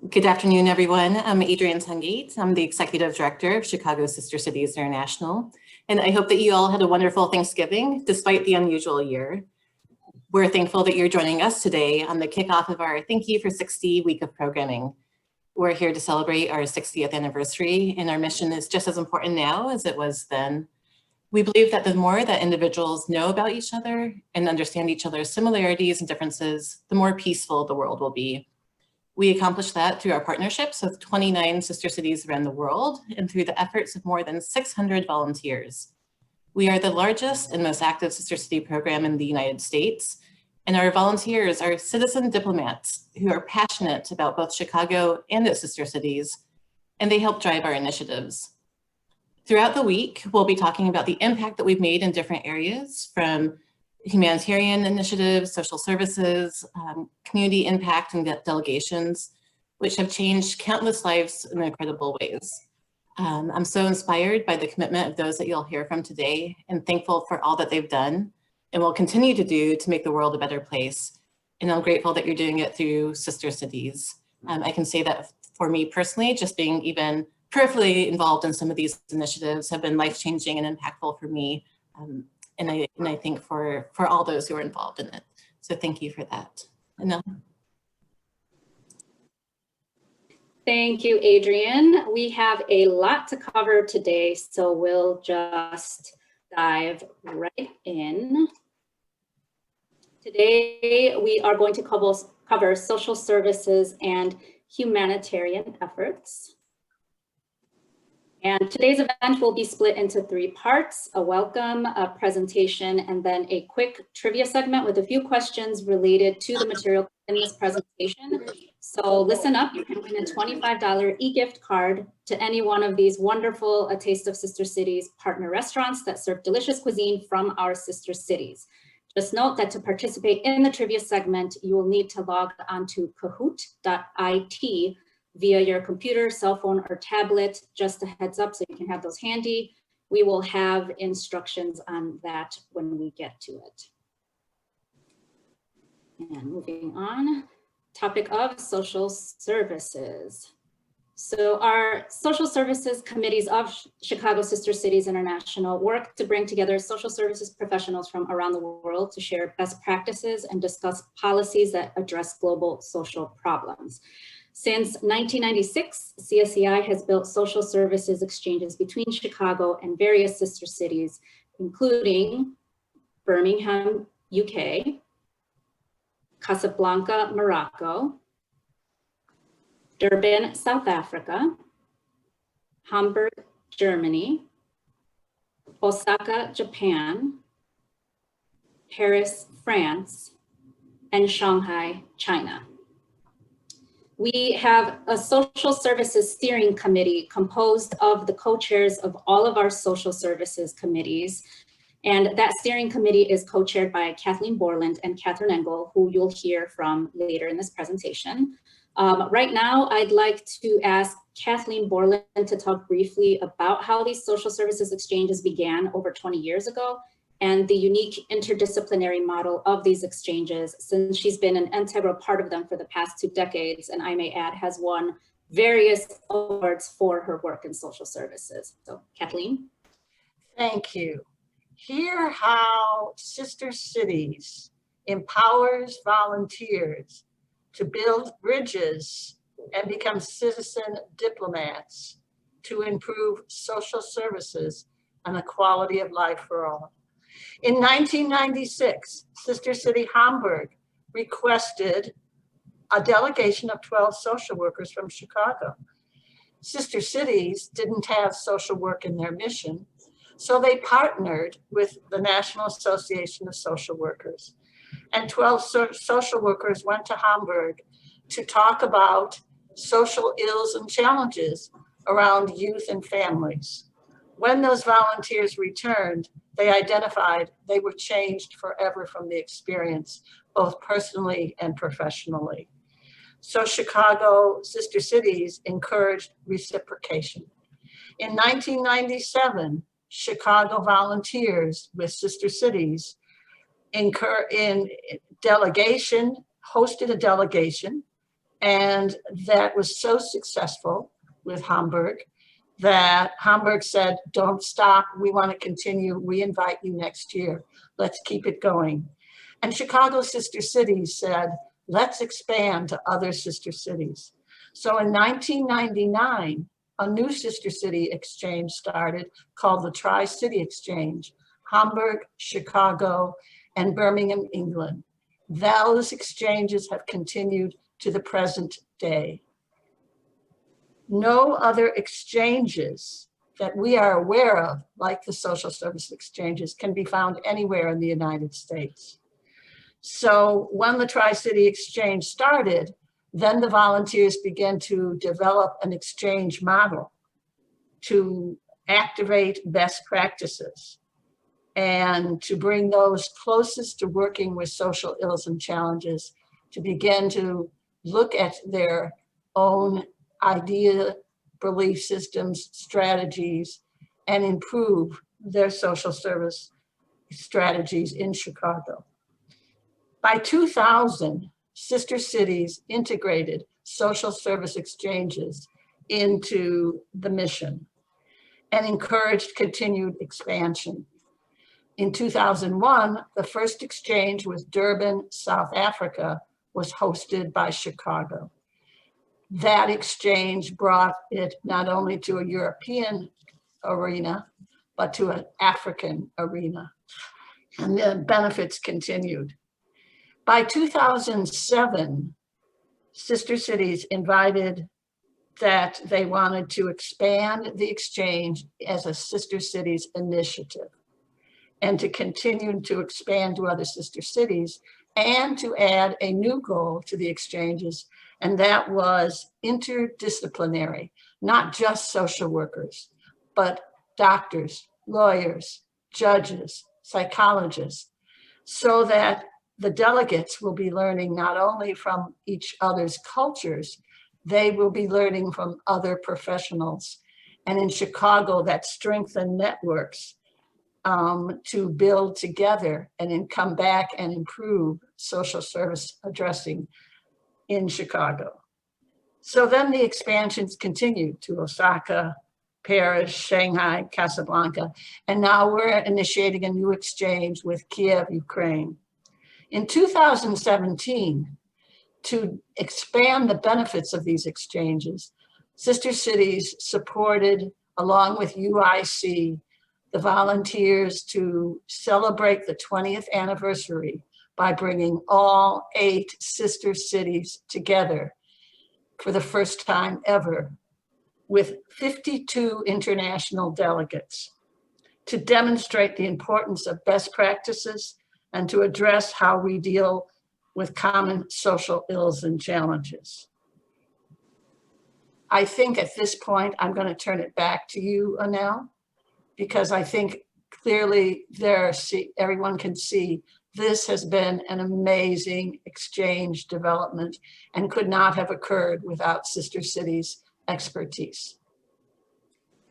Good afternoon, everyone. I'm Adrienne Tungate. I'm the Executive Director of Chicago Sister Cities International, and I hope that you all had a wonderful Thanksgiving despite the unusual year. We're thankful that you're joining us today on the kickoff of our Thank You for 60 week of programming. We're here to celebrate our 60th anniversary, and our mission is just as important now as it was then. We believe that the more that individuals know about each other and understand each other's similarities and differences, the more peaceful the world will be. We accomplish that through our partnerships with 29 sister cities around the world and through the efforts of more than 600 volunteers. We are the largest and most active sister city program in the United States, and our volunteers are citizen diplomats who are passionate about both Chicago and its sister cities, and they help drive our initiatives. Throughout the week, we'll be talking about the impact that we've made in different areas, from humanitarian initiatives, social services, community impact, and delegations, which have changed countless lives in incredible ways. I'm so inspired by the commitment of those that you'll hear from today, and thankful for all that they've done and will continue to do to make the world a better place. And I'm grateful that you're doing it through Sister Cities. I can say that for me personally, just being even peripherally involved in some of these initiatives have been life-changing and impactful for me. And I think for all those who are involved in it. So thank you for that. Anil. Thank you, Adrienne. We have a lot to cover today, so we'll just dive right in. Today, we are going to cover social services and humanitarian efforts. And today's event will be split into 3 parts: a welcome, a presentation, and then a quick trivia segment with a few questions related to the material in this presentation. So listen up, you can win a $25 e-gift card to any one of these wonderful A Taste of Sister Cities partner restaurants that serve delicious cuisine from our sister cities. Just note that to participate in the trivia segment, you will need to log onto kahoot.it via your computer, cell phone, or tablet. Just a heads up so you can have those handy. We will have instructions on that when we get to it. And moving on, topic of social services. So our social services committees of Chicago Sister Cities International work to bring together social services professionals from around the world to share best practices and discuss policies that address global social problems. Since 1996, CSEI has built social services exchanges between Chicago and various sister cities, including Birmingham, UK, Casablanca, Morocco, Durban, South Africa, Hamburg, Germany, Osaka, Japan, Paris, France, and Shanghai, China. We have a social services steering committee composed of the co-chairs of all of our social services committees. And that steering committee is co-chaired by Kathleen Borland and Catherine Engel, who you'll hear from later in this presentation. Right now, I'd like to ask Kathleen Borland to talk briefly about how these social services exchanges began over 20 years ago and the unique interdisciplinary model of these exchanges, since she's been an integral part of them for the past 2 decades, and I may add, has won various awards for her work in social services. So, Kathleen. Thank you. Hear how Sister Cities empowers volunteers to build bridges and become citizen diplomats to improve social services and the quality of life for all. In 1996, Sister City Hamburg requested a delegation of 12 social workers from Chicago. Sister Cities didn't have social work in their mission, so they partnered with the National Association of Social Workers. And 12 social workers went to Hamburg to talk about social ills and challenges around youth and families. When those volunteers returned, they identified they were changed forever from the experience, both personally and professionally. So Chicago Sister Cities encouraged reciprocation. In 1997, Chicago volunteers with Sister Cities hosted a delegation And that was so successful with Hamburg that Hamburg said, don't stop, we want to continue, we invite you next year, let's keep it going. And Chicago Sister Cities said, let's expand to other sister cities. So in 1999, a new sister city exchange started called the Tri-City Exchange, Hamburg, Chicago, and Birmingham, England. Those exchanges have continued to the present day. No other exchanges that we are aware of, like the social service exchanges, can be found anywhere in the United States. So when the Tri-City Exchange started, then the volunteers began to develop an exchange model to activate best practices and to bring those closest to working with social ills and challenges to begin to look at their own idea, belief systems, strategies, and improve their social service strategies in Chicago. By 2000, sister cities integrated social service exchanges into the mission and encouraged continued expansion. In 2001, the first exchange with Durban, South Africa, was hosted by Chicago. That exchange brought it not only to a European arena, but to an African arena, and the benefits continued. By 2007, sister cities invited that they wanted to expand the exchange as a sister cities initiative and to continue to expand to other sister cities and to add a new goal to the exchanges, and that was interdisciplinary, not just social workers, but doctors, lawyers, judges, psychologists, so that the delegates will be learning not only from each other's cultures, they will be learning from other professionals. And in Chicago, that strengthened networks to build together and then come back and improve social service addressing in Chicago. So then the expansions continued to Osaka, Paris, Shanghai, Casablanca, and now we're initiating a new exchange with Kiev, Ukraine. In 2017, to expand the benefits of these exchanges, sister cities supported, along with UIC, the volunteers to celebrate the 20th anniversary by bringing all 8 sister cities together for the first time ever with 52 international delegates to demonstrate the importance of best practices and to address how we deal with common social ills and challenges. I think at this point, I'm going to turn it back to you, Anel, because I think clearly everyone can see this has been an amazing exchange development and could not have occurred without Sister Cities' expertise.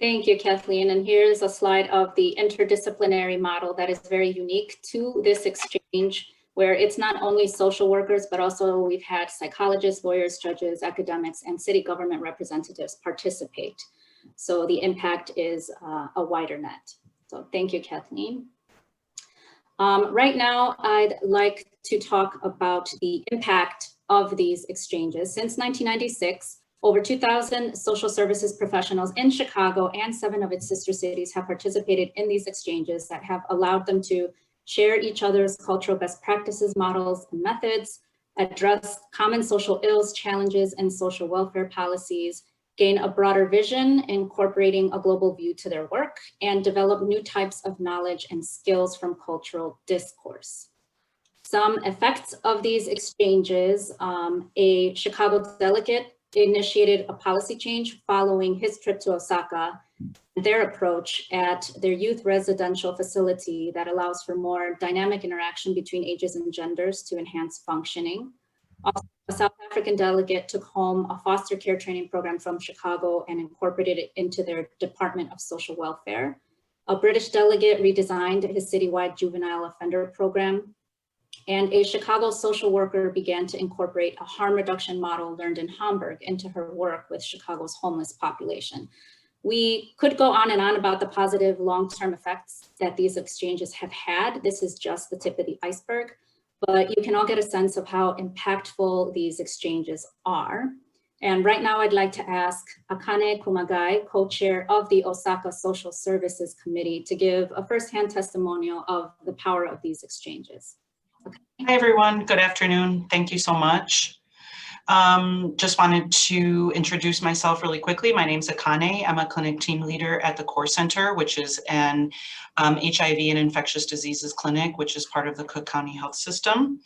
Thank you, Kathleen. And here's a slide of the interdisciplinary model that is very unique to this exchange, where it's not only social workers, but also we've had psychologists, lawyers, judges, academics, and city government representatives participate. So the impact is a wider net. So thank you, Kathleen. Right now, I'd like to talk about the impact of these exchanges. Since 1996, over 2,000 social services professionals in Chicago and 7 of its sister cities have participated in these exchanges that have allowed them to share each other's cultural best practices, models, and methods, address common social ills, challenges, and social welfare policies, gain a broader vision, incorporating a global view to their work, and develop new types of knowledge and skills from cultural discourse. Some effects of these exchanges: a Chicago delegate initiated a policy change following his trip to Osaka, their approach at their youth residential facility that allows for more dynamic interaction between ages and genders to enhance functioning. Also, a South African delegate took home a foster care training program from Chicago and incorporated it into their Department of Social Welfare. A British delegate redesigned his citywide juvenile offender program. And a Chicago social worker began to incorporate a harm reduction model learned in Hamburg into her work with Chicago's homeless population. We could go on and on about the positive long-term effects that these exchanges have had. This is just the tip of the iceberg, but you can all get a sense of how impactful these exchanges are. And right now I'd like to ask Akane Kumagai, co-chair of the Osaka Social Services Committee, to give a firsthand testimonial of the power of these exchanges. Okay. Hi everyone, good afternoon. Thank you so much. Just wanted to introduce myself really quickly. My name's Akane. I'm a clinic team leader at the Core Center, which is an HIV and infectious diseases clinic, which is part of the Cook County Health System.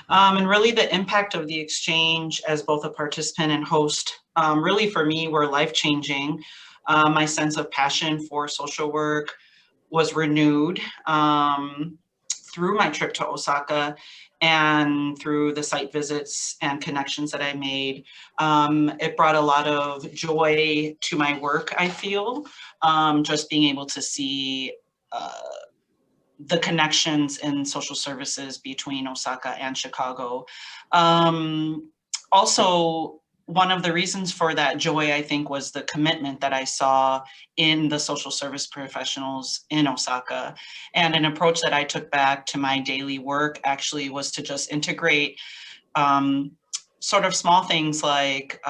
And really the impact of the exchange as both a participant and host, really for me were life-changing. My sense of passion for social work was renewed through my trip to Osaka and through the site visits and connections that I made. It brought a lot of joy to my work, I feel, just being able to see the connections in social services between Osaka and Chicago. Also, one of the reasons for that joy, I think, was the commitment that I saw in the social service professionals in Osaka. And an approach that I took back to my daily work actually was to just integrate sort of small things like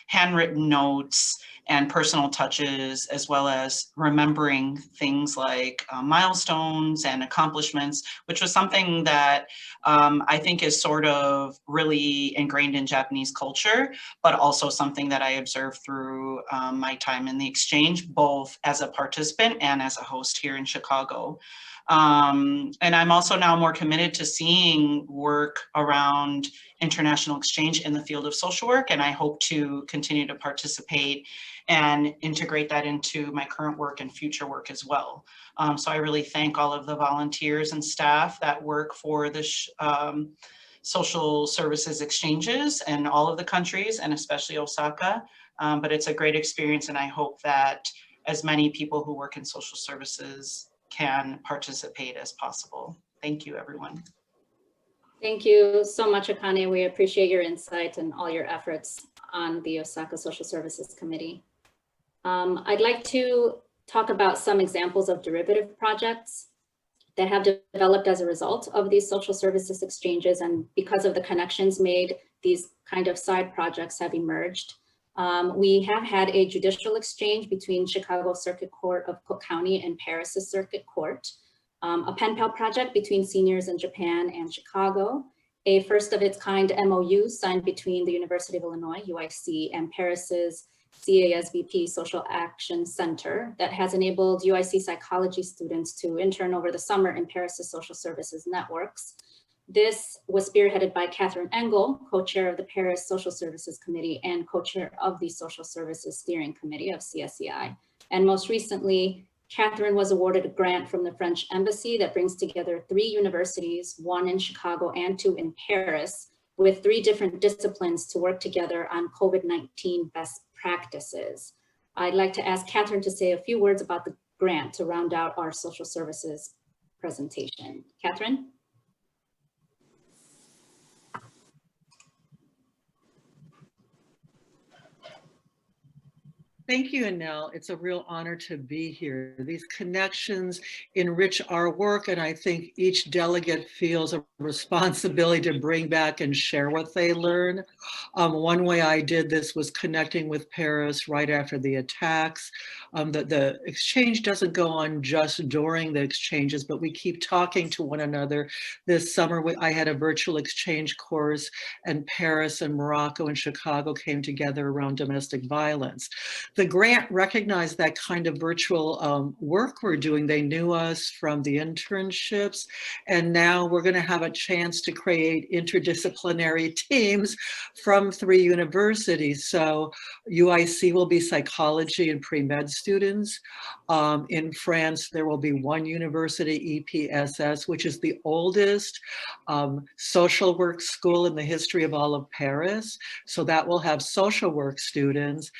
handwritten notes and personal touches, as well as remembering things like milestones and accomplishments, which was something that I think is sort of really ingrained in Japanese culture, but also something that I observed through my time in the exchange, both as a participant and as a host here in Chicago. And I'm also now more committed to seeing work around international exchange in the field of social work, and I hope to continue to participate and integrate that into my current work and future work as well. So I really thank all of the volunteers and staff that work for the social services exchanges in all of the countries, and especially Osaka. But it's a great experience, and I hope that as many people who work in social services can participate as possible. Thank you, everyone. Thank you so much, Akane. We appreciate your insight and all your efforts on the Osaka Social Services Committee. I'd like to talk about some examples of derivative projects that have developed as a result of these social services exchanges, and because of the connections made, these kind of side projects have emerged. We have had a judicial exchange between Chicago Circuit Court of Cook County and Paris' Circuit Court, a pen pal project between seniors in Japan and Chicago, a first of its kind MOU signed between the University of Illinois, UIC, and Paris's CASVP Social Action Center that has enabled UIC psychology students to intern over the summer in Paris's social services networks. This was spearheaded by Catherine Engel, co-chair of the Paris Social Services Committee and co-chair of the Social Services Steering Committee of CSEI. And most recently, Catherine was awarded a grant from the French Embassy that brings together 3 universities, 1 in Chicago and 2 in Paris, with 3 different disciplines to work together on COVID-19 best practices. I'd like to ask Catherine to say a few words about the grant to round out our social services presentation. Catherine? Thank you, Annelle. It's a real honor to be here. These connections enrich our work, and I think each delegate feels a responsibility to bring back and share what they learn. One way I did this was connecting with Paris right after the attacks. The exchange doesn't go on just during the exchanges, but we keep talking to one another. This summer, I had a virtual exchange course, and Paris and Morocco and Chicago came together around domestic violence. The grant recognized that kind of virtual work we're doing. They knew us from the internships, and now we're going to have a chance to create interdisciplinary teams from 3 universities. So UIC will be psychology and pre-med students. In France, there will be one university, EPSS, which is the oldest social work school in the history of all of Paris. So that will have social work students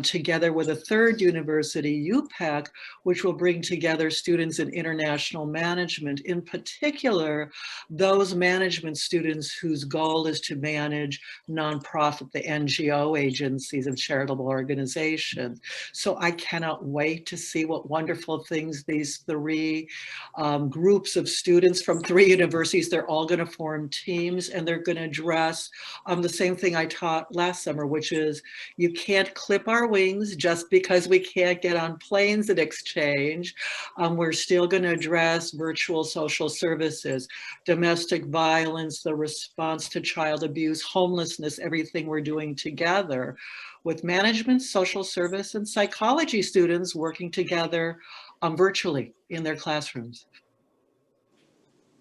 together with a third university, UPEC, which will bring together students in international management, in particular, those management students whose goal is to manage nonprofit, the NGO agencies of charitable organizations. So I cannot wait to see what wonderful things these three groups of students from three universities, they're all going to form teams, and they're going to address the same thing I taught last summer, which is you can't clip our wings just because we can't get on planes and exchange. We're still going to address virtual social services, domestic violence, the response to child abuse, homelessness, everything we're doing together with management, social service, and psychology students working together virtually in their classrooms.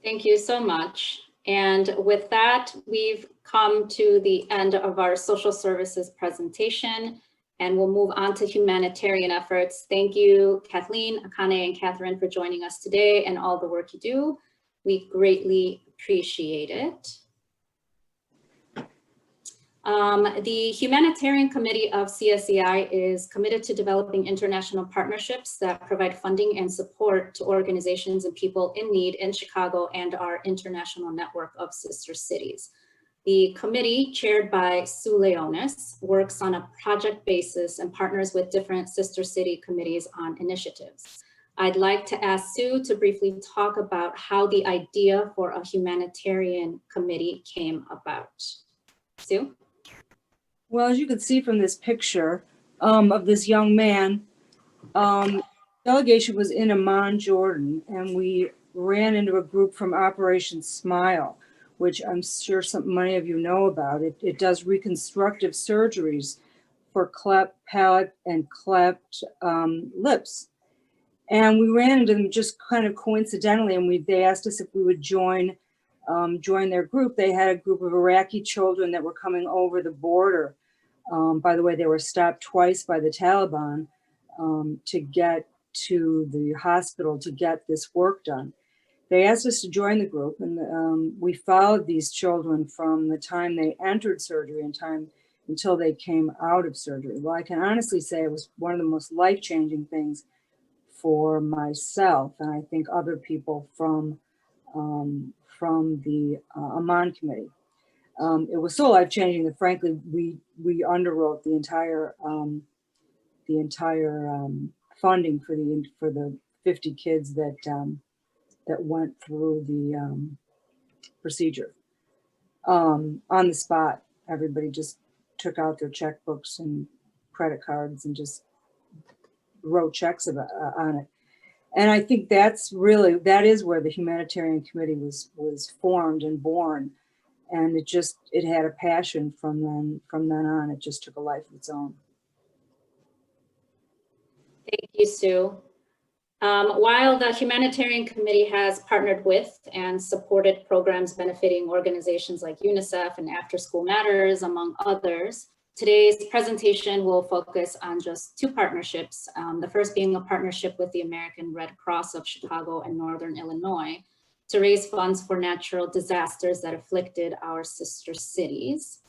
Thank you so much. And with that, we've come to the end of our social services presentation, and we'll move on to humanitarian efforts. Thank you, Kathleen, Akane, and Catherine for joining us today and all the work you do. We greatly appreciate it. The Humanitarian Committee of CSEI is committed to developing international partnerships that provide funding and support to organizations and people in need in Chicago and our international network of sister cities. The committee, chaired by Sue Leonis, works on a project basis and partners with different sister city committees on initiatives. I'd like to ask Sue to briefly talk about how the idea for a humanitarian committee came about. Sue? Well, as you can see from this picture of this young man, Delegation was in Amman, Jordan, and we ran into a group from Operation Smile, which I'm sure many of you know about. It does reconstructive surgeries for cleft palate and cleft lips. And we ran into them just kind of coincidentally, and they asked us if we would join their group. They had a group of Iraqi children that were coming over the border. By the way, they were stopped twice by the Taliban to get to the hospital to get this work done. They asked us to join the group, and we followed these children from the time they entered surgery until they came out of surgery. Well, I can honestly say it was one of the most life-changing things for myself, and I think other people from the Amman committee. It was so life-changing that frankly we underwrote the entire funding for the 50 kids that went through the procedure. On the spot, everybody just took out their checkbooks and credit cards and just wrote checks on it. And I think that is where the Humanitarian Committee was formed and born. And it had a passion from then on. It just took a life of its own. Thank you, Sue. While the Humanitarian Committee has partnered with and supported programs benefiting organizations like UNICEF and After School Matters, among others, today's presentation will focus on just two partnerships. The first being a partnership with the American Red Cross of Chicago and Northern Illinois to raise funds for natural disasters that afflicted our sister cities.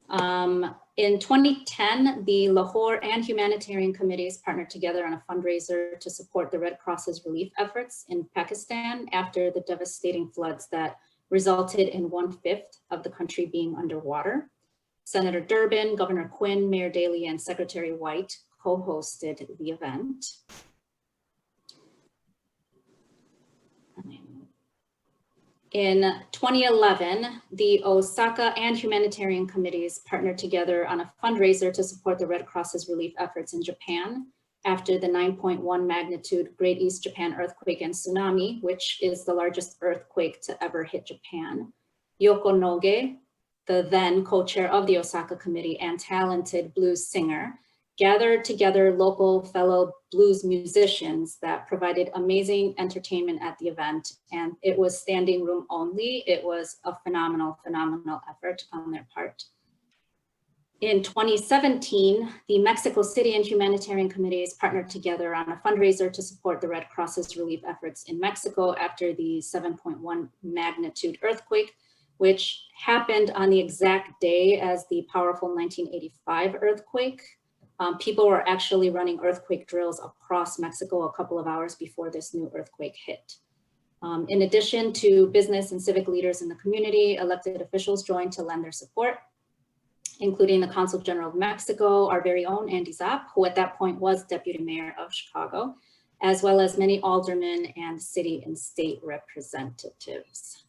In 2010, the Lahore and Humanitarian Committees partnered together on a fundraiser to support the Red Cross's relief efforts in Pakistan after the devastating floods that resulted in 1/5 of the country being underwater. Senator Durbin, Governor Quinn, Mayor Daley, and Secretary White co-hosted the event. In 2011, the Osaka and Humanitarian Committees partnered together on a fundraiser to support the Red Cross's relief efforts in Japan after the 9.1 magnitude Great East Japan earthquake and tsunami, which is the largest earthquake to ever hit Japan. Yoko Noge, the then co-chair of the Osaka Committee and talented blues singer, gathered together local fellow blues musicians that provided amazing entertainment at the event. And it was standing room only. It was a phenomenal effort on their part. In 2017, the Mexico City and Humanitarian Committees partnered together on a fundraiser to support the Red Cross's relief efforts in Mexico after the 7.1 magnitude earthquake, which happened on the exact day as the powerful 1985 earthquake. People were actually running earthquake drills across Mexico a couple of hours before this new earthquake hit. In addition to business and civic leaders in the community, elected officials joined to lend their support, including the Consul General of Mexico, our very own Andy Zapp, who at that point was Deputy Mayor of Chicago, as well as many aldermen and city and state representatives.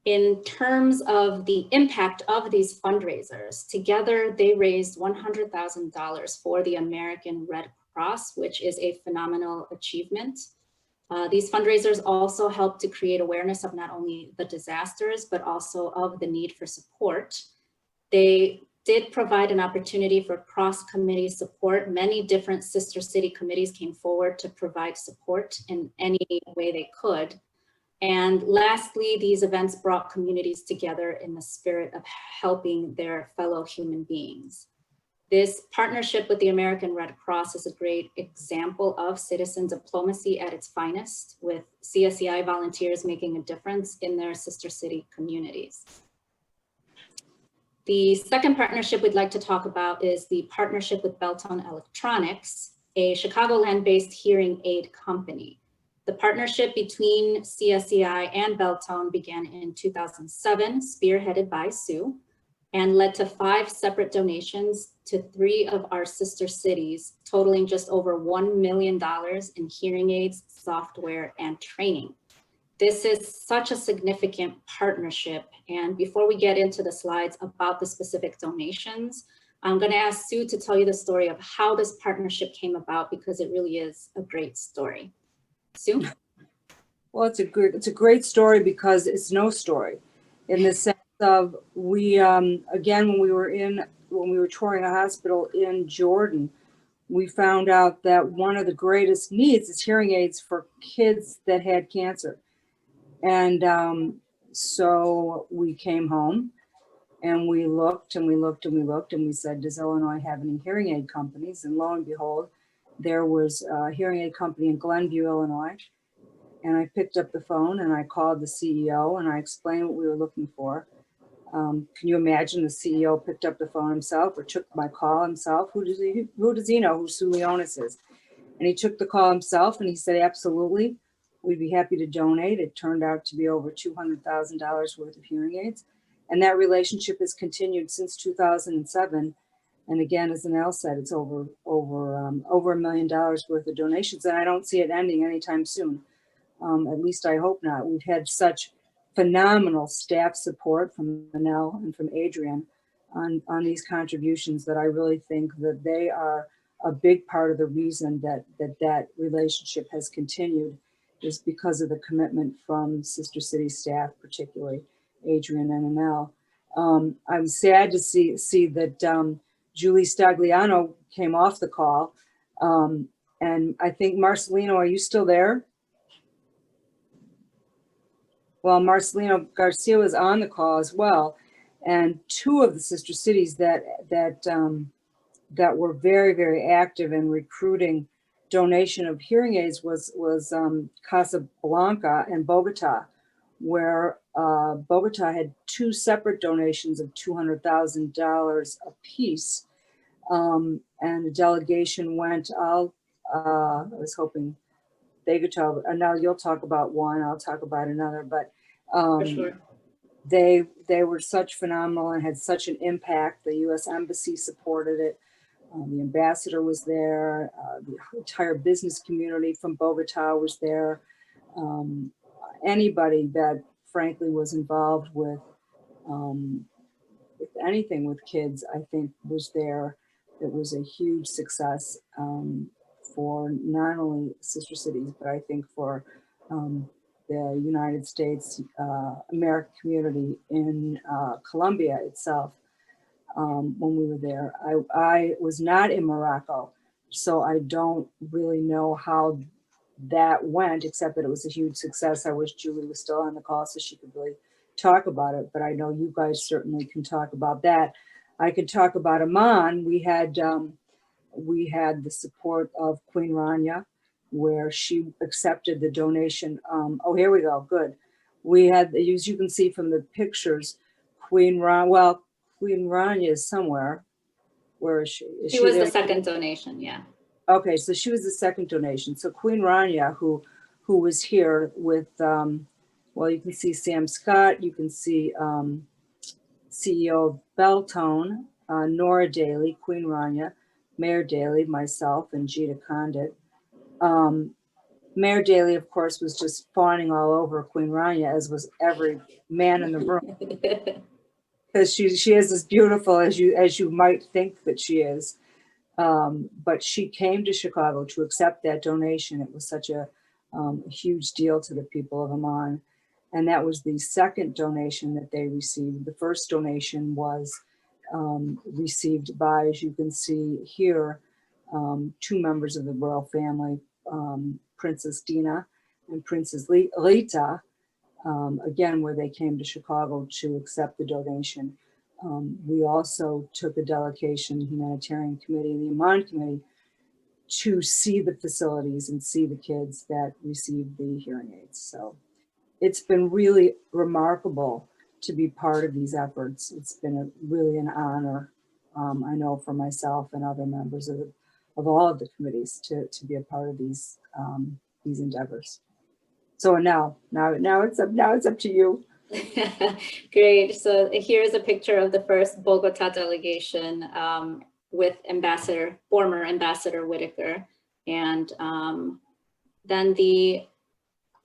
In terms of the impact of these fundraisers, together they raised $100,000 for the American Red Cross, which is a phenomenal achievement. These fundraisers also helped to create awareness of not only the disasters, but also of the need for support. They did provide an opportunity for cross-committee support. Many different sister city committees came forward to provide support in any way they could. And lastly, these events brought communities together in the spirit of helping their fellow human beings. This partnership with the American Red Cross is a great example of citizen diplomacy at its finest, with CSEI volunteers making a difference in their sister city communities. The second partnership we'd like to talk about is the partnership with Beltone Electronics, a Chicagoland-based hearing aid company. The partnership between CSEI and Beltone began in 2007, spearheaded by Sue, and led to 5 separate donations to 3 of our sister cities, totaling just over $1 million in hearing aids, software, and training. This is such a significant partnership. And before we get into the slides about the specific donations, I'm going to ask Sue to tell you the story of how this partnership came about, because it really is a great story. Sue? Well, it's a great story because it's no story, in the sense of we again when we were touring a hospital in Jordan, we found out that one of the greatest needs is hearing aids for kids that had cancer. And so we came home and we looked and we looked and we looked and we said, does Illinois have any hearing aid companies? And lo and behold, there was a hearing aid company in Glenview, Illinois. And I picked up the phone and I called the CEO and I explained what we were looking for. Can you imagine the CEO picked up the phone himself or took my call himself? Who does he know who Sue Leonis is? And he took the call himself and he said, absolutely, we'd be happy to donate. It turned out to be over $200,000 worth of hearing aids. And that relationship has continued since 2007. And again, as Anel said, it's over $1 million worth of donations. And I don't see it ending anytime soon. At least I hope not. We've had such phenomenal staff support from Anel and from Adrian on these contributions that I really think that they are a big part of the reason that relationship has continued, is because of the commitment from Sister City staff, particularly Adrian and Anel. I'm sad to see that Julie Stagliano came off the call. And I think, Marcelino, are you still there? Well, Marcelino Garcia was on the call as well. And 2 of the sister cities that were very, very active in recruiting donation of hearing aids was Casablanca and Bogota, where Bogota had 2 separate donations of $200,000 apiece. And the delegation went out. I was hoping they could talk, and now you'll talk about one, I'll talk about another, but For sure. they were such phenomenal and had such an impact. The U.S. Embassy supported it. The ambassador was there. The entire business community from Bogota was there. Anybody that frankly was involved with anything with kids, I think was there. It was a huge success for not only sister cities, but I think for the United States American community in Colombia itself. When we were there, I was not in Morocco, so I don't really know how that went, except that it was a huge success. I wish Julie was still on the call so she could really talk about it, but I know you guys certainly can talk about that. I could talk about Amman. We had the support of Queen Rania, where she accepted the donation. Oh, here we go. Good. We had, as you can see from the pictures, Queen Rania is somewhere. Where is she? She was the second donation, yeah. Okay, so she was the second donation. So Queen Rania, who was here with, well, you can see Sam Scott, you can see CEO of Beltone, Nora Daly, Queen Rania, Mayor Daly, myself, and Gita Condit. Mayor Daly, of course, was just fawning all over Queen Rania, as was every man in the room, because she is as beautiful as you might think that she is. But she came to Chicago to accept that donation. It was such a huge deal to the people of Amman. And that was the second donation that they received. The first donation was received by, as you can see here, two members of the royal family, Princess Dina and Princess Rita, again, where they came to Chicago to accept the donation. We also took a delegation, Humanitarian Committee, the Amman Committee, to see the facilities and see the kids that received the hearing aids. So it's been really remarkable to be part of these efforts. It's been really an honor, I know, for myself and other members of all of the committees to be a part of these endeavors. So now it's up to you. Great. So here's a picture of the first Bogota delegation with former Ambassador Whitaker. And then the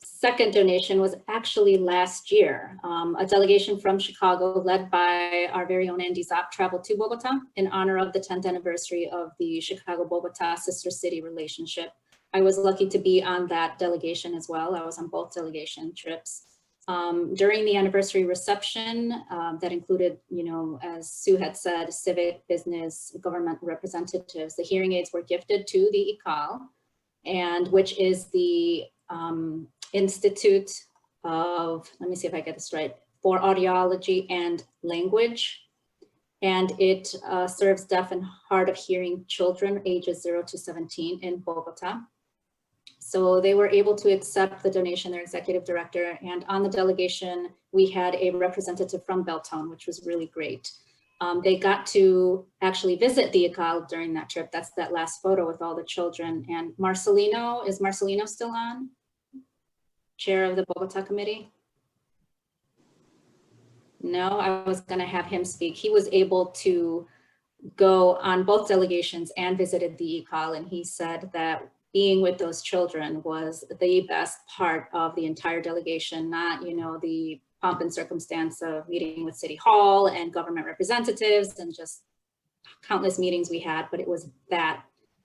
second donation was actually last year. A delegation from Chicago led by our very own Andy Zopp traveled to Bogota in honor of the 10th anniversary of the Chicago-Bogota sister city relationship. I was lucky to be on that delegation as well. I was on both delegation trips. During the anniversary reception that included, as Sue had said, civic, business, government representatives, the hearing aids were gifted to the ICAL, and which is the Institute of, let me see if I get this right, for Audiology and Language. And it serves deaf and hard of hearing children ages 0 to 17 in Bogota. So they were able to accept the donation, their executive director, and on the delegation, we had a representative from Beltone, which was really great. They got to actually visit the ICAL during that trip. That's that last photo with all the children. And Marcelino, is Marcelino still on? Chair of the Bogota committee? No, I was gonna have him speak. He was able to go on both delegations and visited the ICAL, and he said that being with those children was the best part of the entire delegation, not, the pomp and circumstance of meeting with City Hall and government representatives and just countless meetings we had, but it was that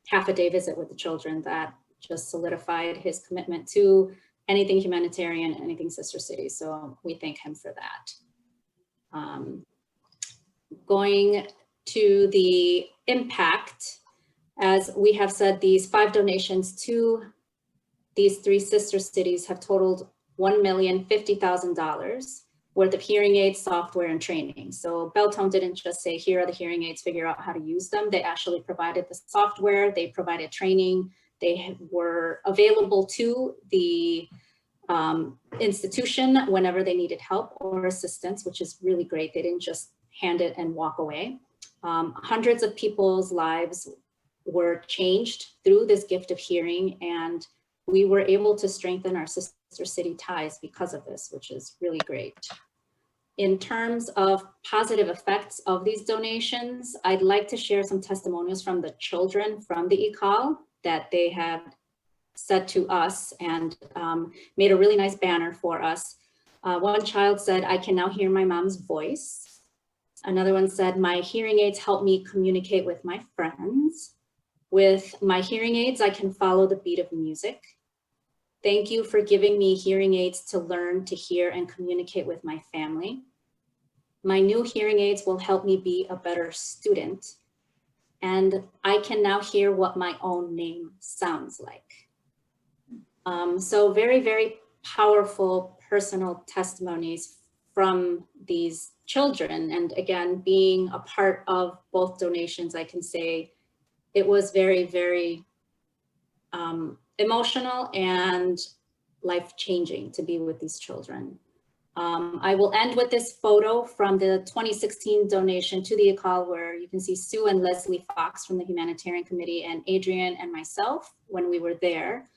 half a day visit with the children that just solidified his commitment to anything humanitarian, anything sister city. So we thank him for that. Going to the impact, as we have said, these 5 donations to these 3 sister cities have totaled $1,050,000 worth of hearing aids, software, and training. So Beltone didn't just say, here are the hearing aids, figure out how to use them. They actually provided the software, they provided training, they were available to the institution whenever they needed help or assistance, which is really great. They didn't just hand it and walk away. Hundreds of people's lives were changed through this gift of hearing, and we were able to strengthen our sister city ties because of this, which is really great. In terms of positive effects of these donations, I'd like to share some testimonials from the children from the ICAL that they had said to us and made a really nice banner for us. One child said, I can now hear my mom's voice. Another one said, my hearing aids help me communicate with my friends. With my hearing aids, I can follow the beat of music. Thank you for giving me hearing aids to learn to hear and communicate with my family. My new hearing aids will help me be a better student. And I can now hear what my own name sounds like. So very, very powerful personal testimonies from these children. And again, being a part of both donations, I can say it was very, very emotional and life-changing to be with these children. I will end with this photo from the 2016 donation to the ECOL, where you can see Sue and Leslie Fox from the Humanitarian Committee and Adrian and myself when we were there,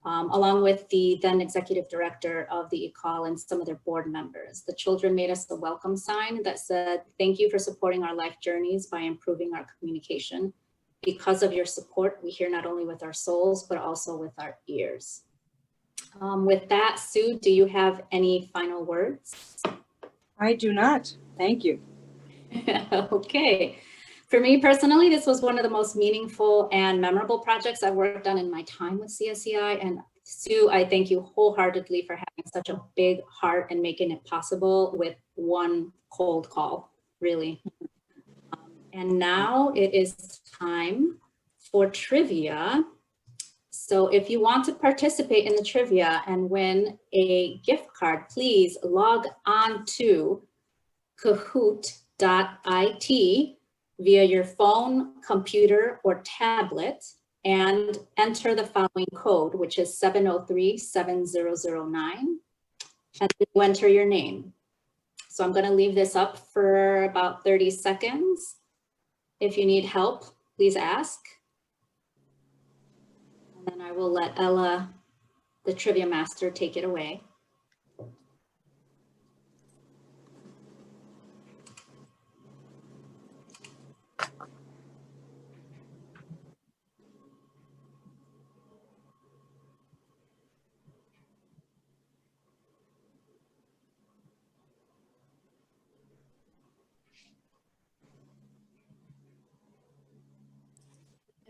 along with the then executive director of the ECOL and some of their board members. The children made us a welcome sign that said, "Thank you for supporting our life journeys by improving our communication. Because of your support, we hear not only with our souls, but also with our ears." With that, Sue, do you have any final words? I do not. Thank you. Okay. For me personally, this was one of the most meaningful and memorable projects I've worked on in my time with CSEI. And Sue, I thank you wholeheartedly for having such a big heart and making it possible with one cold call, really. And now it is time for trivia. So if you want to participate in the trivia and win a gift card, please log on to kahoot.it via your phone, computer, or tablet and enter the following code, which is 703-7009, and you enter your name. So I'm going to leave this up for about 30 seconds. If you need help, please ask. And then I will let Ella, the trivia master, take it away.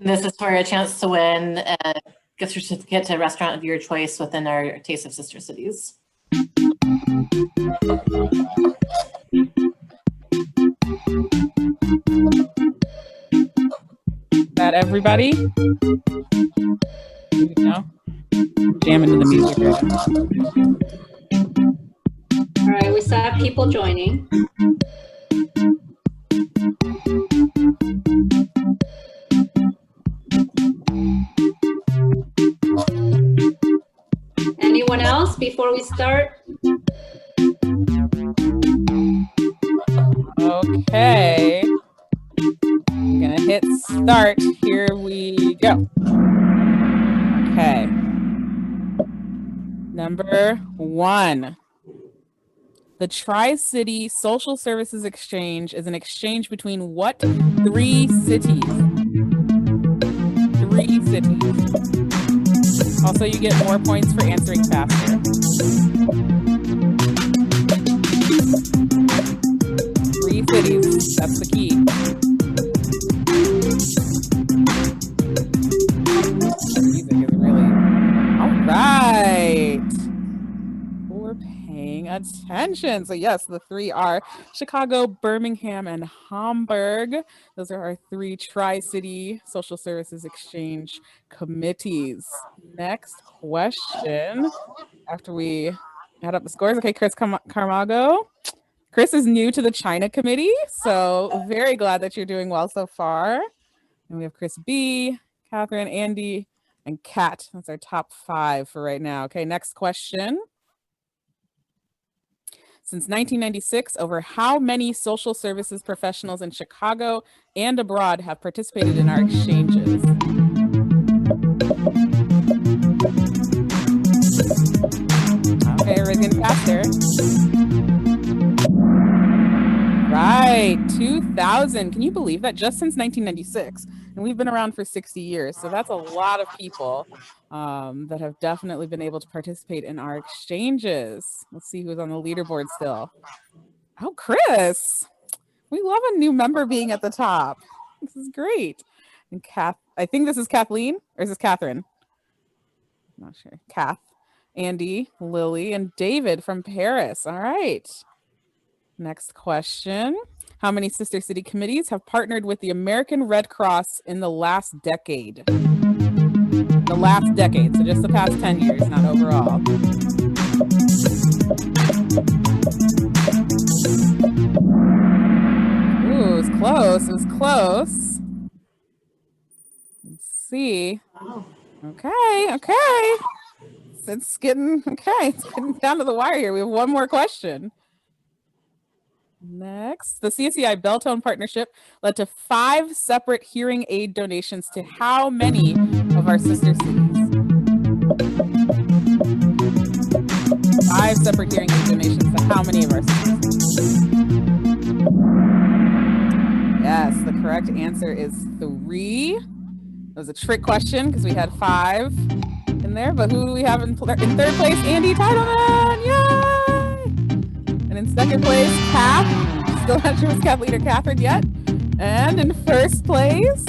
And this is for a chance to win a gift certificate to a restaurant of your choice within our Taste of Sister Cities. That everybody? No? Jamming to the music right now. All right, we still have people joining. Anyone else before we start? Okay. I'm gonna hit start. Here we go. Okay. Number 1. The Tri-City Social Services Exchange is an exchange between what 3 cities? 3 cities. Also, you get more points for answering faster. 3 cities, that's the key. Music is really, all right. We're paying attention. So yes, the 3 are Chicago, Birmingham, and Hamburg. Those are our 3 Tri-City Social Services Exchange committees. Next question, after we add up the scores. Okay, Chris Carmago. Chris is new to the China committee, so very glad that you're doing well so far. And we have Chris B, Catherine, Andy, and Kat. That's our top 5 for right now. Okay, next question. Since 1996, over how many social services professionals in Chicago and abroad have participated in our exchanges? Okay, everybody's getting faster. Right, 2,000. Can you believe that? Just since 1996. And we've been around for 60 years. So that's a lot of people that have definitely been able to participate in our exchanges. Let's see who's on the leaderboard still. Oh, Chris. We love a new member being at the top. This is great. And I think this is Kathleen, or is this Catherine? I'm not sure. Kath, Andy, Lily, and David from Paris. All right. Next question. How many sister city committees have partnered with the American Red Cross in the last decade? The last decade, so just the past 10 years, not overall. close. It was close. Let's see. Wow. Okay. It's getting down to the wire here. We have one more question. Next, the CSEI Belltone partnership led to 5 separate hearing aid donations to how many of our sister cities? 5 separate hearing aid donations to how many of our sister cities? Yes, the correct answer is 3. That was a trick question because we had 5 in there, but who do we have in third place? Andy Titleman, yay! And in second place, Kath. Still not sure it's Kathleen or Catherine yet. And in first place,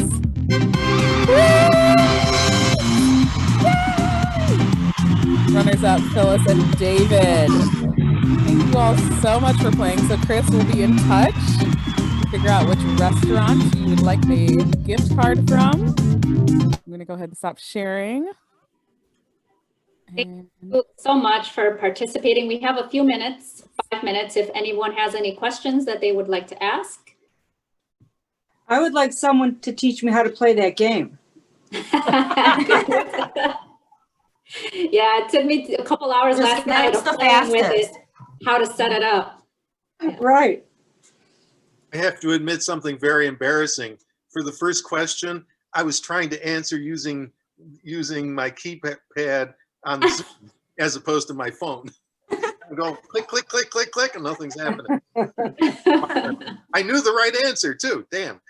runners up, Phyllis and David. Thank you all so much for playing. So Chris will be in touch to figure out which restaurant you would like a gift card from. I'm gonna go ahead and stop sharing. Thank you so much for participating. We have a few minutes, 5 minutes, if anyone has any questions that they would like to ask. I would like someone to teach me how to play that game. Yeah, it took me a couple hours last night of playing with it, how to set it up. Right. I have to admit something very embarrassing. For the first question, I was trying to answer using my keypad on the Zoom as opposed to my phone. I'm going click, click, click, click, click, and nothing's happening. I knew the right answer too. Damn.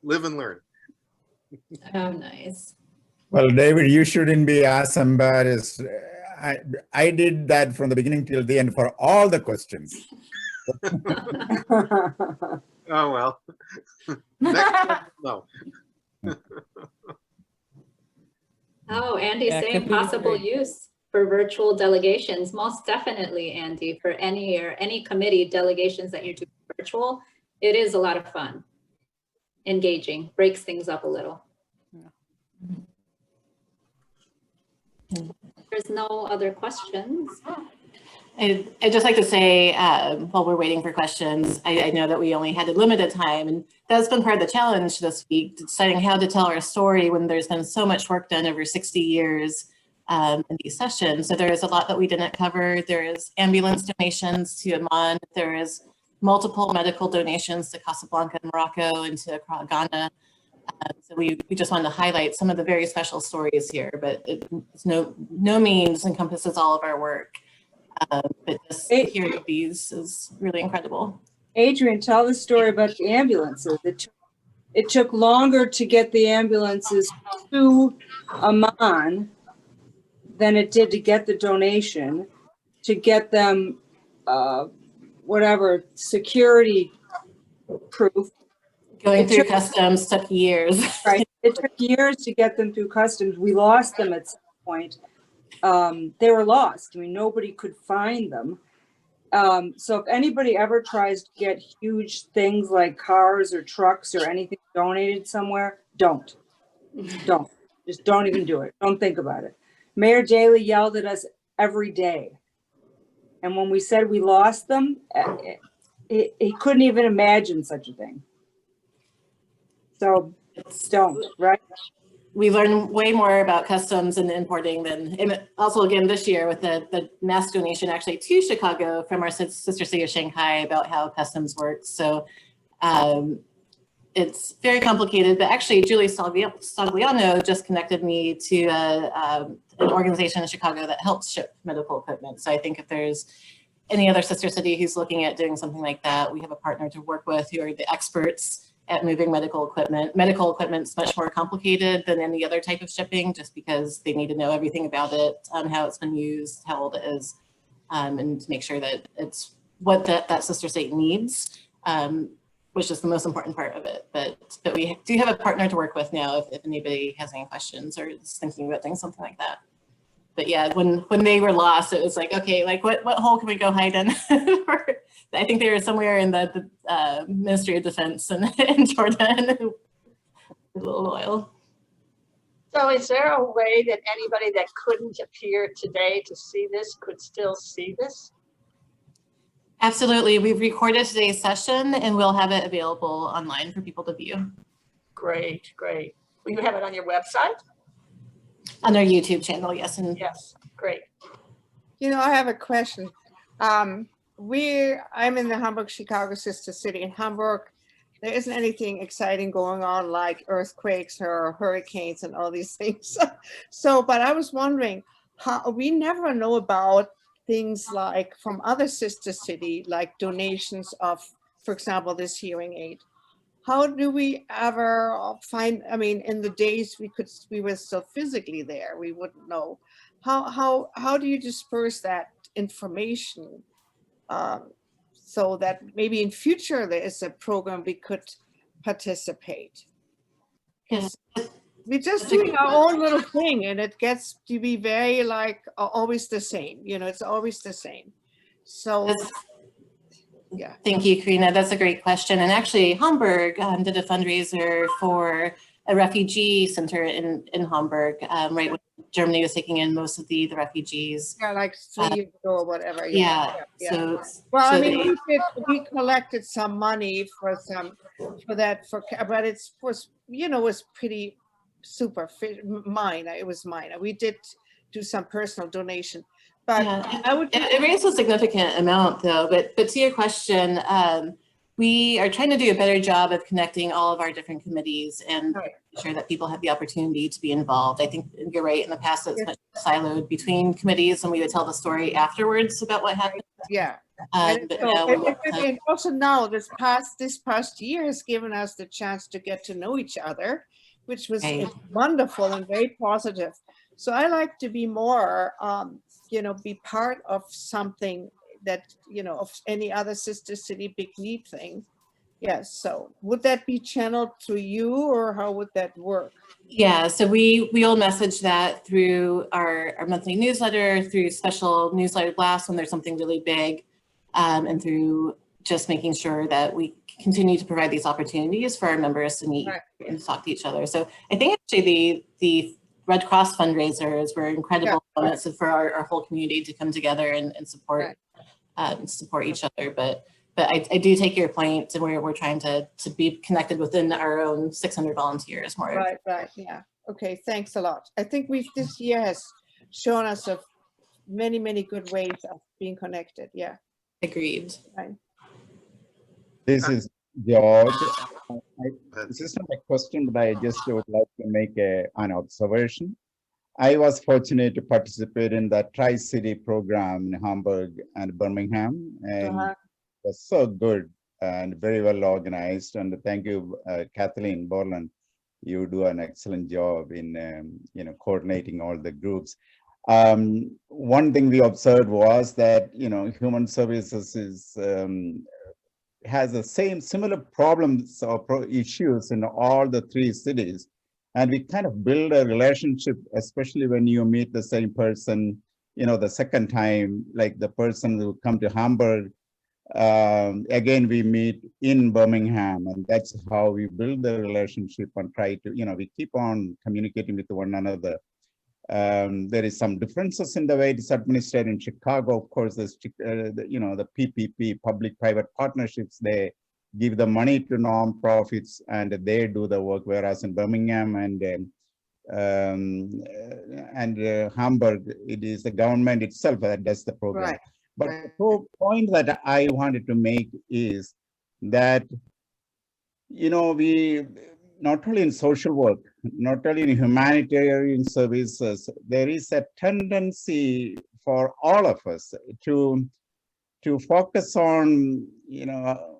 Live and learn. Oh, nice. Well, David, you shouldn't be as embarrassed. I did that from the beginning till the end for all the questions. Oh, well. Next one, no. Oh, Andy's Yeah, saying could be possible great. use for virtual delegations. Most definitely, Andy, for any committee delegations that you do virtual, it is a lot of fun. Engaging, breaks things up a little. There's no other questions. I'd just like to say, while we're waiting for questions, I know that we only had a limited time, and that's been part of the challenge this week, deciding how to tell our story when there's been so much work done over 60 years in these sessions. So there is a lot that we didn't cover. There is ambulance donations to Amman. There is multiple medical donations to Casablanca and Morocco and to Ghana. So we just wanted to highlight some of the very special stories here, but it's no means encompasses all of our work. But just hearing these is really incredible. Adrian, tell the story about the ambulances. It took longer to get the ambulances to Amman than it did to get the donation, to get them, whatever, security proof. Going through customs took years. Right. It took years to get them through customs. We lost them at some point. They were lost. I mean, nobody could find them. So if anybody ever tries to get huge things like cars or trucks or anything donated somewhere, don't. Just don't even do it. Don't think about it. Mayor Daley yelled at us every day. And when we said we lost them, he couldn't even imagine such a thing. So don't, right? We learn way more about customs and importing than, and also again this year with the mass donation actually to Chicago from our sister city of Shanghai about how customs works. So it's very complicated, but actually Julie Stagliano just connected me to an organization in Chicago that helps ship medical equipment. So I think if there's any other sister city who's looking at doing something like that, we have a partner to work with who are the experts at moving medical equipment. Medical equipment's much more complicated than any other type of shipping, just because they need to know everything about it, how it's been used, how old it is, and to make sure that it's what that sister state needs, which is the most important part of it. But we do have a partner to work with now if anybody has any questions or is thinking about doing something like that. But yeah, when they were lost, it was like, okay, like what hole can we go hide in? I think they were somewhere in the Ministry of Defense in Jordan. A little while. So is there a way that anybody that couldn't appear today to see this could still see this? Absolutely. We've recorded today's session and we'll have it available online for people to view Great, great. Will you have it on your website? on our YouTube channel. Yes. And Yes, great. You know, I have a question. I'm in the Hamburg-Chicago sister city. In Hamburg, there isn't anything exciting going on like earthquakes or hurricanes and all these things. But I was wondering, how we never know about things like from other sister city, like donations of, for example, this hearing aid. How do we ever find, I mean, in the days we were still physically there, we wouldn't know. How do you disperse that information so that maybe in future there is a program we could participate? yeah, We're just doing our own little thing and it gets to be very like always the same, you know, it's always the same. So yeah. Thank you, Karina. That's a great question. And actually, Hamburg did a fundraiser for a refugee center in Hamburg, right when Germany was taking in most of the refugees. Yeah, like 3 years ago or whatever. Yeah. Yeah. So, Well, so I mean, we collected some money for that, but it was, you know, was pretty super minor. It was minor. We did do some personal donation, but yeah, I would. it raised a significant amount though. But to your question, we are trying to do a better job of connecting all of our different committees and Right. make sure that people have the opportunity to be involved. I think you're right. In the past, it's much siloed between committees, and we would tell the story afterwards about what happened. Yeah. But now we And also now this past year has given us the chance to get to know each other, which was Right. wonderful and very positive. So I like to be more, you know, be part of something that, you know, of any other sister city big need thing. Yes. So would that be channeled through you or how would that work? Yeah, so we'll message that through our monthly newsletter, through special newsletter blasts when there's something really big, and through just making sure that we continue to provide these opportunities for our members to meet Right. and talk to each other. So I think actually the Red Cross fundraisers were incredible moments for our whole community to come together and support support each other. But I do take your point, and we're trying to be connected within our own 600 volunteers more. Right. Yeah. Okay. Thanks a lot. I think this year has shown us of many good ways of being connected. Yeah. Agreed. Right. This is George. This is not a question, but I just would like to make an observation. I was fortunate to participate in the Tri-City program in Hamburg and Birmingham, and it was so good and very well organized. And thank you, Kathleen Borland. You do an excellent job in you know, coordinating all the groups. One thing we observed was that, you know, human services is has the similar problems or issues in all the 3 cities. And we kind of build a relationship, especially when you meet the same person, you know, the second time, like the person who come to Hamburg, again, we meet in Birmingham, and that's how we build the relationship and try to, you know, we keep on communicating with one another. There is some differences in the way it's administered in Chicago. Of course, there's, you know, the PPP, public-private partnerships, they give the money to nonprofits and they do the work, whereas in Birmingham and Hamburg, it is the government itself that does the program. Right. But the point that I wanted to make is that, you know, we, not only in social work, not only in humanitarian services, there is a tendency for all of us to focus on, you know,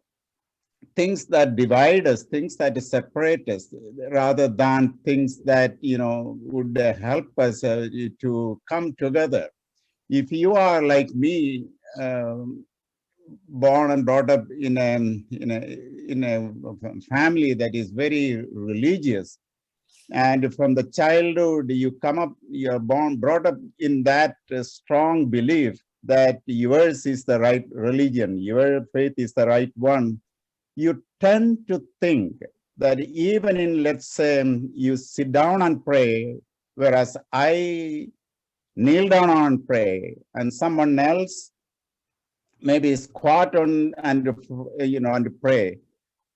things that divide us, things that separate us, rather than things that, you know, would help us to come together. If you are like me, born and brought up in a family that is very religious, and from the childhood you come up, you're brought up in that strong belief that yours is the right religion, your faith is the right one, you tend to think that even in, let's say, you sit down and pray, whereas I kneel down and pray, and someone else maybe squat on and and pray.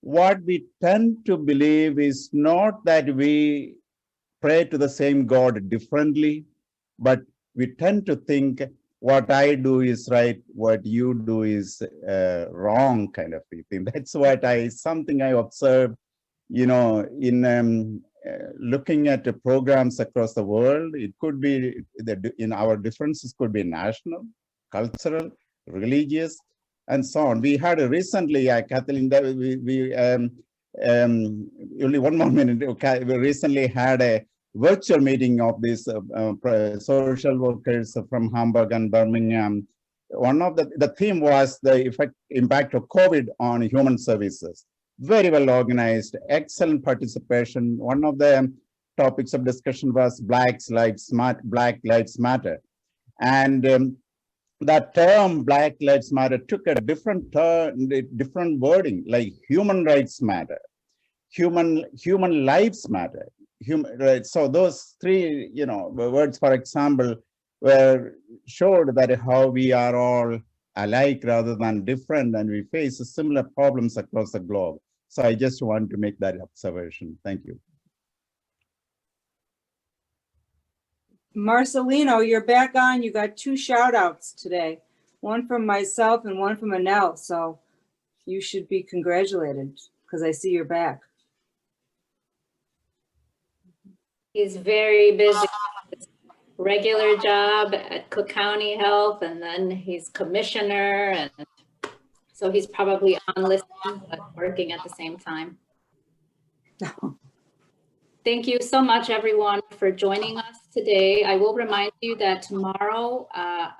What we tend to believe is not that we pray to the same God differently, but we tend to think what I do is right, what you do is wrong, kind of a thing. That's what something I observed, in looking at the programs across the world. It could be in our differences could be national, cultural, religious, and so on. We had recently, Kathleen, that we only one more minute. Okay, we recently had a virtual meeting of these social workers from Hamburg and Birmingham. One of the theme was the impact of COVID on human services. Very well organized, excellent participation. One of the topics of discussion was Black Lives Matter. And that term Black Lives Matter took a different wording, like human rights matter, human lives matter. Right. So those three, words, for example, showed that how we are all alike rather than different, and we face similar problems across the globe. So I just want to make that observation. Thank you. Marcelino, you're back on. You got 2 shout outs today, one from myself and one from Anel. So you should be congratulated because I see you're back. He's very busy. Regular job at Cook County Health, and then he's commissioner, and so he's probably on listening but working at the same time. Thank you so much, everyone, for joining us today. I will remind you that tomorrow,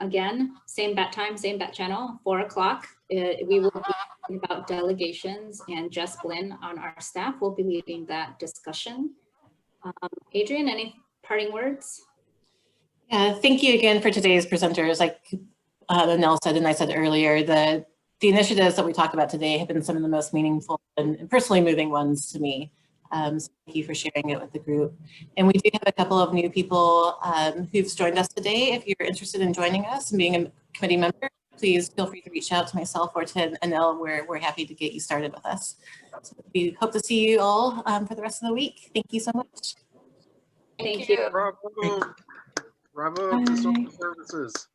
again, same bat time, same bat channel, 4 o'clock, we will be talking about delegations, and Jess Blinn on our staff will be leading that discussion. Adrian, any parting words? Yeah, thank you again for today's presenters. Like Nell said and I said earlier, the initiatives that we talked about today have been some of the most meaningful and personally moving ones to me. So thank you for sharing it with the group. And we do have a couple of new people who've joined us today. If you're interested in joining us and being a committee member, please feel free to reach out to myself or to Anel. We're happy to get you started with us. So we hope to see you all for the rest of the week. Thank you so much. Thank you. Bravo. Bravo to social services.